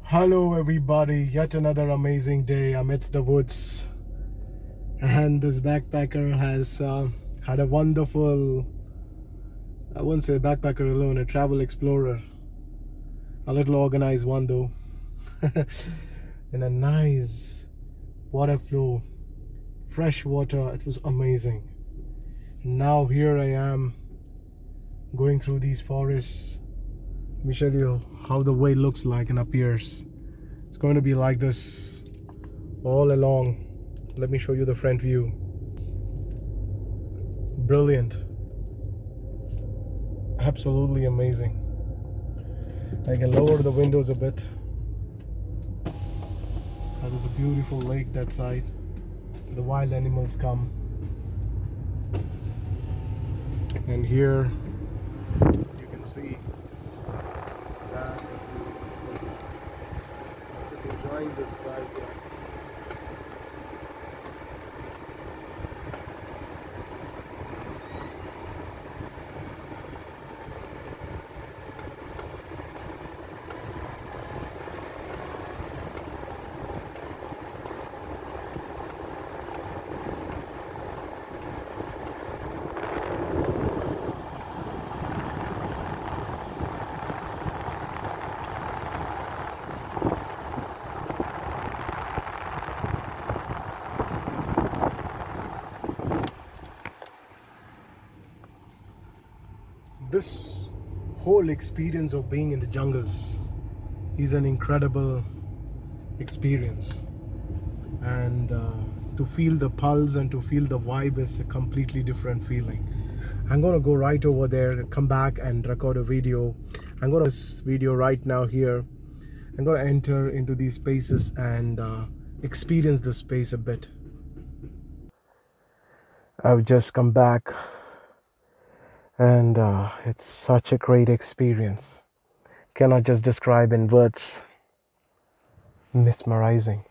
Hello everybody, yet another amazing day amidst the woods, and this backpacker has had a wonderful, I wouldn't say backpacker alone, a travel explorer, a little organized one though, in a nice water flow, fresh water. It was amazing. Now here I am going through these forests. Let me show you how the way looks like and appears. It's going to be like this all along. Let me show you the front view. Brilliant. Absolutely amazing. I can lower the windows a bit. That is a beautiful lake that side. The wild animals come. And here you can see that's a beautiful. Just enjoying this drive here. This whole experience of being in the jungles is an incredible experience, and to feel the pulse and to feel the vibe is a completely different feeling. I'm gonna go right over there, come back and record a video. I'm gonna this video right now here. I'm gonna enter into these spaces and experience the space a bit. I've just come back, and it's such a great experience. Cannot just describe in words. Mesmerizing.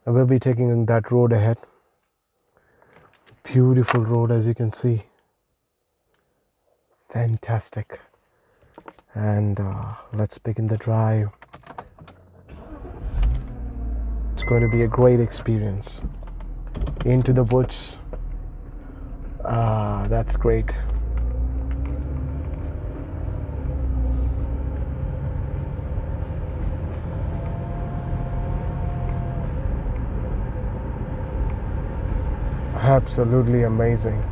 I will be taking that road ahead. Beautiful road, as you can see. Fantastic. And let's begin the drive. It's going to be a great experience. Into the woods. That's great. Absolutely amazing.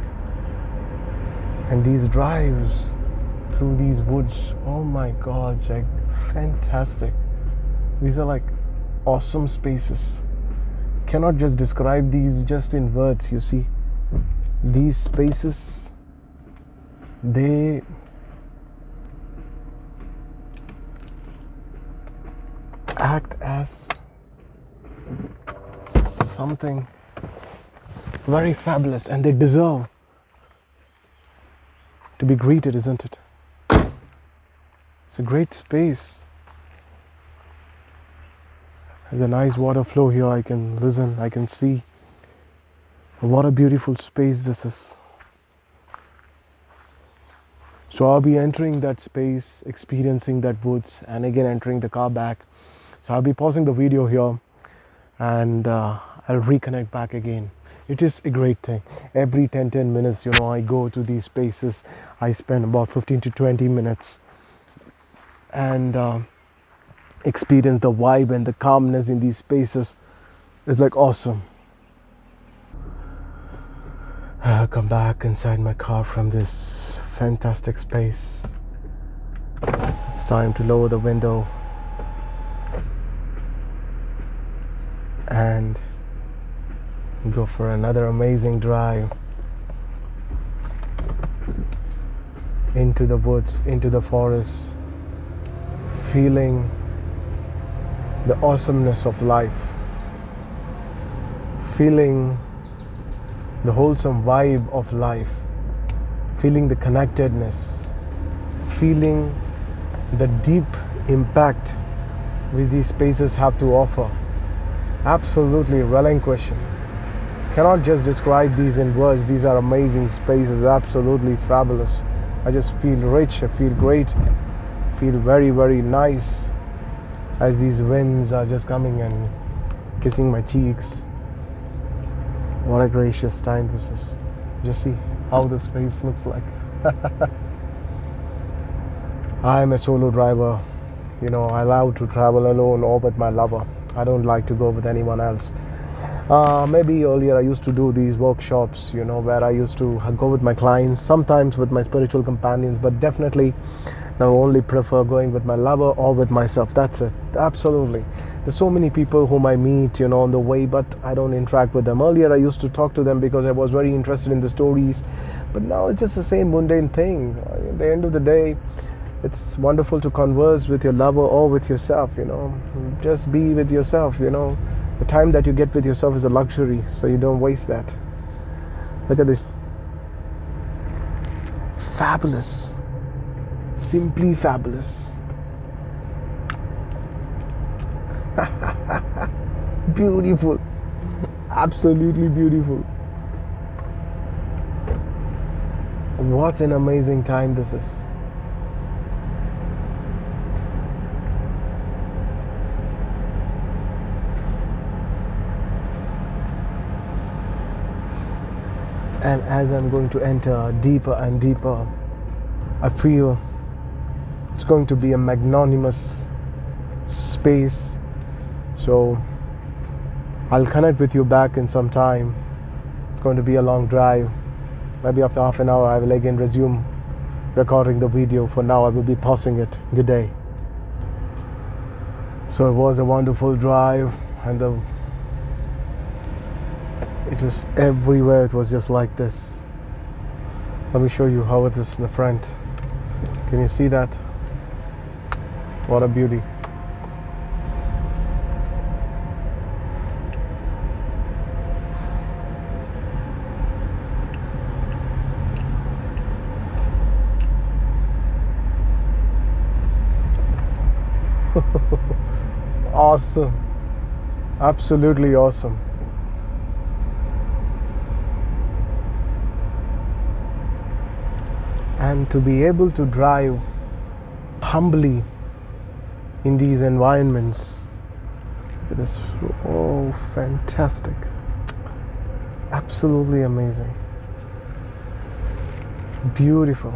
And these drives through these woods, oh my god, Jack, fantastic. These are like awesome spaces. Cannot just describe these just in words. You see, these spaces, they act as something very fabulous, and they deserve to be greeted, isn't it? It's a great space. There's a nice water flow here. I can listen, I can see. What a beautiful space this is. So I'll be entering that space, experiencing that woods, and again entering the car back. So I'll be pausing the video here, and I'll reconnect back again. It is a great thing. Every 10 minutes, I go to these spaces. I spend about 15 to 20 minutes and experience the vibe and the calmness in these spaces. It's like awesome. I'll come back inside my car from this fantastic space. It's time to lower the window and go for another amazing drive into the woods, into the forest, feeling the awesomeness of life, feeling the wholesome vibe of life, feeling the connectedness, feeling the deep impact which these spaces have to offer. Absolutely relinquishing. Cannot just describe these in words. These are amazing spaces, absolutely fabulous. I just feel rich, I feel great, feel very, very nice. as these winds are just coming and kissing my cheeks. What a gracious time this is. Just see how this place looks like. I am a solo driver. You know, I love to travel alone or with my lover. I don't like to go with anyone else. Maybe earlier I used to do these workshops, you know, where I used to go with my clients, sometimes with my spiritual companions, but definitely now only prefer going with my lover or with myself. That's it. Absolutely. There's so many people whom I meet, you know, on the way, but I don't interact with them. Earlier I used to talk to them because I was very interested in the stories, but now it's just the same mundane thing. At the end of the day, it's wonderful to converse with your lover or with yourself, you know. Just be with yourself, you know. The time that you get with yourself is a luxury, so you don't waste that. Look at this. Fabulous. Simply fabulous. Beautiful. Absolutely beautiful. What an amazing time this is. And as I'm going to enter deeper and deeper, I feel it's going to be a magnanimous space. So I'll connect with you back in some time. It's going to be a long drive. Maybe after half an hour I will again resume recording the video. For now I will be pausing it. Good day. So it was a wonderful drive, and it was everywhere. It was just like this. Let me show you how it is in the front. Can you see that? What a beauty. Awesome. Absolutely awesome. And to be able to drive humbly in these environments, it is fantastic. Absolutely amazing. Beautiful.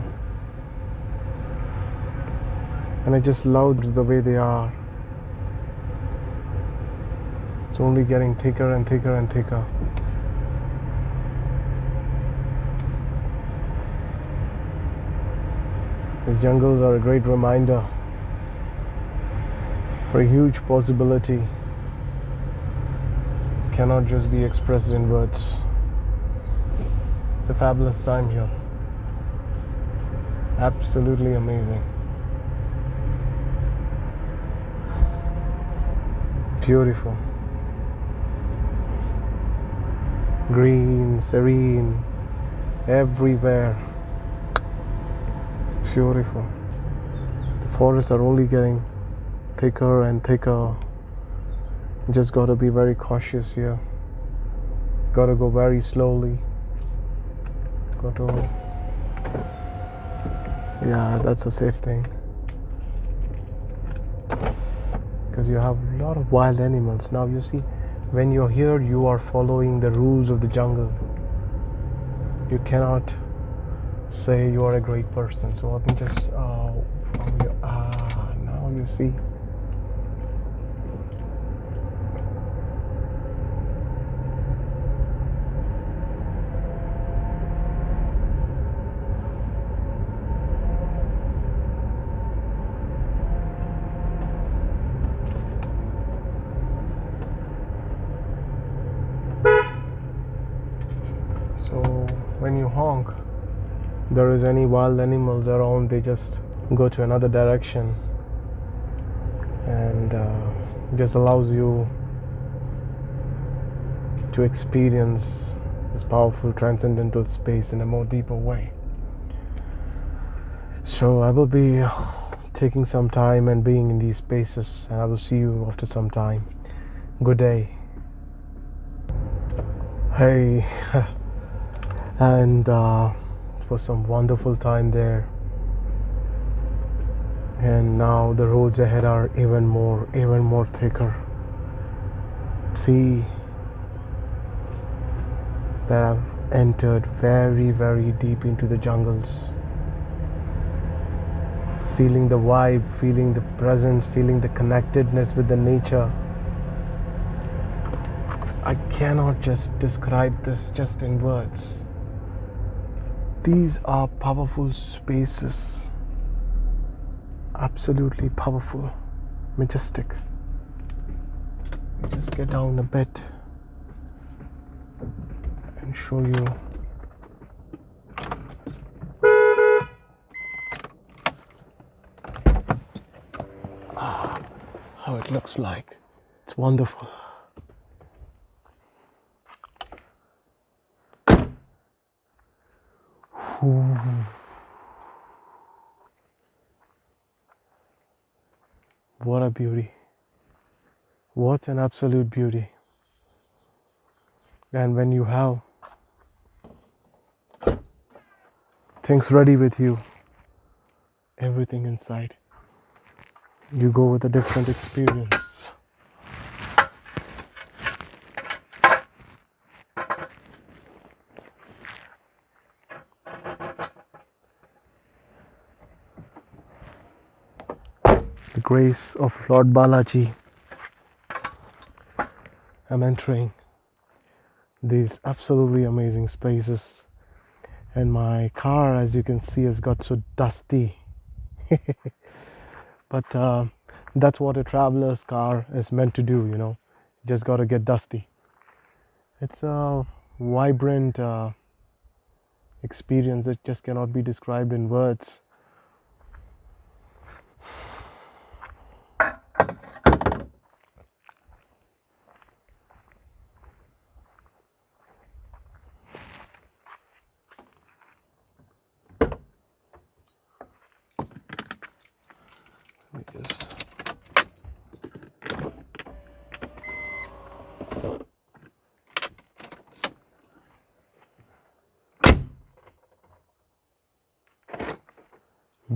And I just love the way they are. It's only getting thicker and thicker and thicker. These jungles are a great reminder for a huge possibility. Cannot just be expressed in words. It's a fabulous time here. Absolutely amazing. Beautiful. Green, serene, everywhere. Beautiful. The forests are only getting thicker and thicker. You just gotta be very cautious here. Gotta go very slowly. Yeah, that's a safe thing. Because you have a lot of wild animals. Now you see, when you're here, you are following the rules of the jungle. You cannot say you are a great person. So let me just now you see. So when you honk, there is any wild animals around, they just go to another direction, and just allows you to experience this powerful transcendental space in a more deeper way. So I will be taking some time and being in these spaces, and I will see you after some time. Good day. Hey. And it was some wonderful time there. And now the roads ahead are even more thicker. See that I've entered very deep into the jungles. Feeling the vibe, feeling the presence, feeling the connectedness with the nature. I cannot just describe this just in words. These are powerful spaces. Absolutely powerful, majestic. Just get down a bit and show you. How it looks like. It's wonderful. Ooh. What a beauty. What an absolute beauty. And when you have things ready with you, everything inside, you go with a different experience. The grace of Lord Balaji. I'm entering these absolutely amazing spaces, and my car, as you can see, has got so dusty. But that's what a traveler's car is meant to do, you know. Just got to get dusty. It's a vibrant experience that just cannot be described in words. Let me just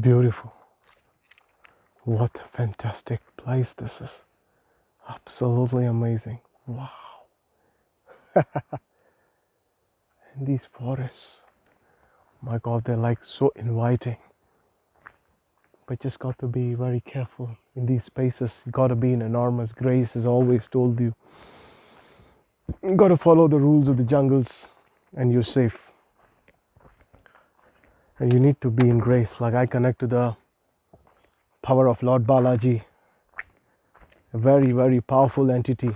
beautiful. What a fantastic place this is. Absolutely amazing. Wow. And these forests, my God, they're like so inviting. But just got to be very careful in these spaces. You got to be in enormous grace, as always told you. You got to follow the rules of the jungles and you're safe. And you need to be in grace. Like I connect to the power of Lord Balaji, a very powerful entity.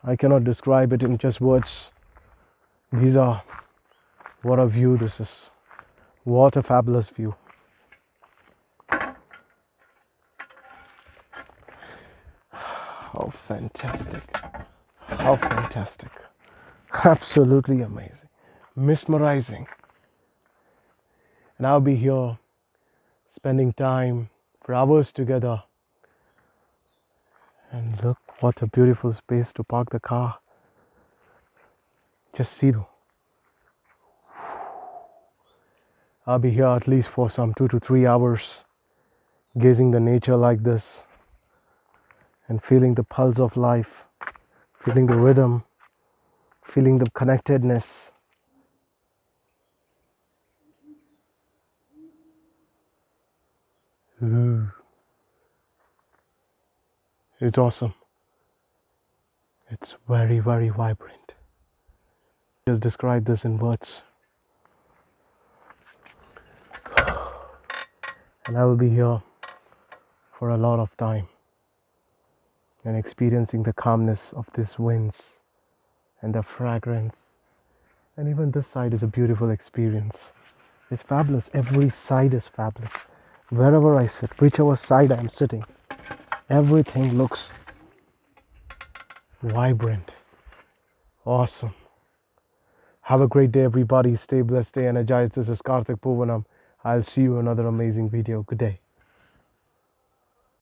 I cannot describe it in just words. These are, what a view this is. What a fabulous view. How fantastic. How fantastic. Absolutely amazing. Mesmerizing. And I'll be here spending time for hours together. And look, what a beautiful space to park the car. Just see. I'll be here at least for some 2 to 3 hours, gazing the nature like this and feeling the pulse of life, feeling the rhythm, feeling the connectedness. Ooh. It's awesome. It's very vibrant. Just describe this in words. And I will be here for a lot of time and experiencing the calmness of these winds and the fragrance. And even this side is a beautiful experience. It's fabulous. Every side is fabulous. Wherever I sit, whichever side I'm sitting, everything looks vibrant. Awesome. Have a great day, everybody. Stay blessed, stay energized. This is Karthik Poovanam. I'll see you in another amazing video. Good day.